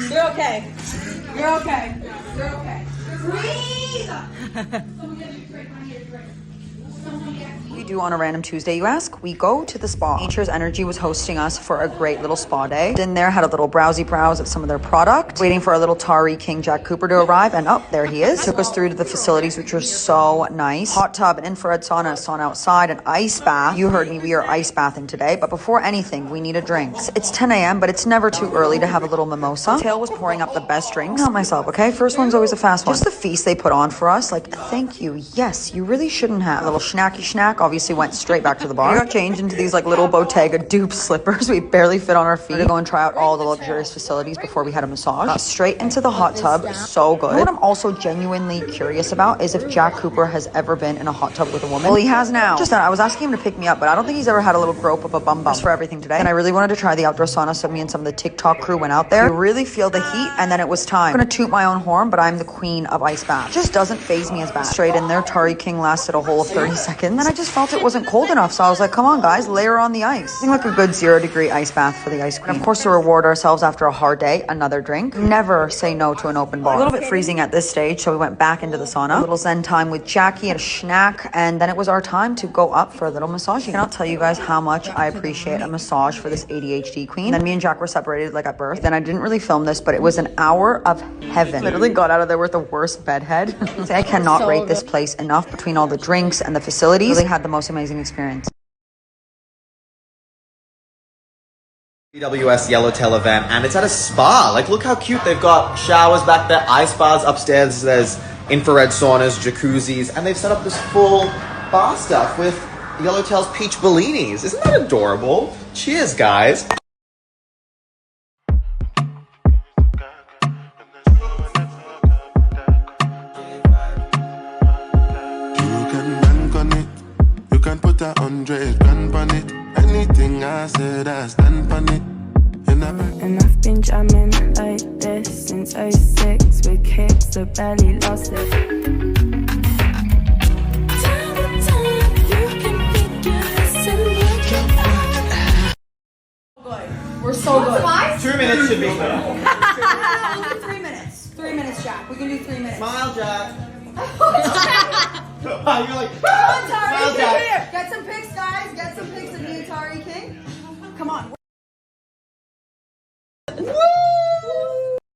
You're okay. You're okay. You're okay. Breathe! We do on a random Tuesday, you ask? We go to the spa. Nature's Energy was hosting us for a great little spa day. In there, had a little browsy browse of some of their product, waiting for our little Tari King Jack Cooper to arrive, and oh, there he is. Took us through to the facilities, which were so nice. Hot tub, an infrared sauna, a sauna outside, an ice bath. You heard me, we are ice bathing today, but before anything, we need a drink. It's 10 a.m., but it's never too early to have a little mimosa. Tail was pouring up the best drinks. Not myself, okay? First one's always a fast one. Just the feast they put on for us, like, thank you. Yes, you really shouldn't have. A little schnacky schnack, obviously went straight back to the bar. We got changed into these like little Bottega dupe slippers. We barely fit on our feet. To go and try out all the luxurious facilities before we had a massage. Got straight into the hot tub. So good. You know what I'm also genuinely curious about is if Jack Cooper has ever been in a hot tub with a woman. Well, he has now. Just that I was asking him to pick me up, but I don't think he's ever had a little grope of a bum bum. Just for everything today. And I really wanted to try the outdoor sauna, so me and some of the TikTok crew went out there. You really feel the heat, and then it was time. I'm gonna toot my own horn, but I'm the queen of ice bath. Just doesn't faze me as bad. Straight in there, Tari King lasted a whole 30 seconds. And I just felt it wasn't cold enough, so I was like, come on guys, layer on the ice. I think like a good 0-degree ice bath for the ice queen. And of course, to reward ourselves after a hard day, another drink. Never say no to an open bar. A little bit freezing at this stage, so we went back into the sauna. A little zen time with Jackie and a snack, and then it was our time to go up for a little massage. I cannot tell you guys how much I appreciate a massage for this ADHD queen. And then me and Jack were separated like at birth. Then I didn't really film this, but it was an hour of heaven. Literally got out of there with the worst bedhead. I cannot rate this place enough between all the drinks and the facilities. Really had the most amazing experience. BWS Yellowtail event, and it's at a spa. Like, look how cute. They've got showers back there, ice baths upstairs, there's infrared saunas, jacuzzis, and they've set up this full bar stuff with Yellowtail's peach bellinis. Isn't that adorable? Cheers, guys. You can put 100 grand on it. Anything I said, I stand on it. And I've been jamming like this since 06 with kicks that barely lost it. Time and time, you can figure this and work it out. We're so good. 2 minutes should be fair. We'll do 3 minutes. 3 minutes, Jack. We can do 3 minutes. Smile, Jack. You're like, Come on, Tari, Smile, get Jack. here. Get some pics, guys. Get some pics of me and Tari King. Come on. Woo!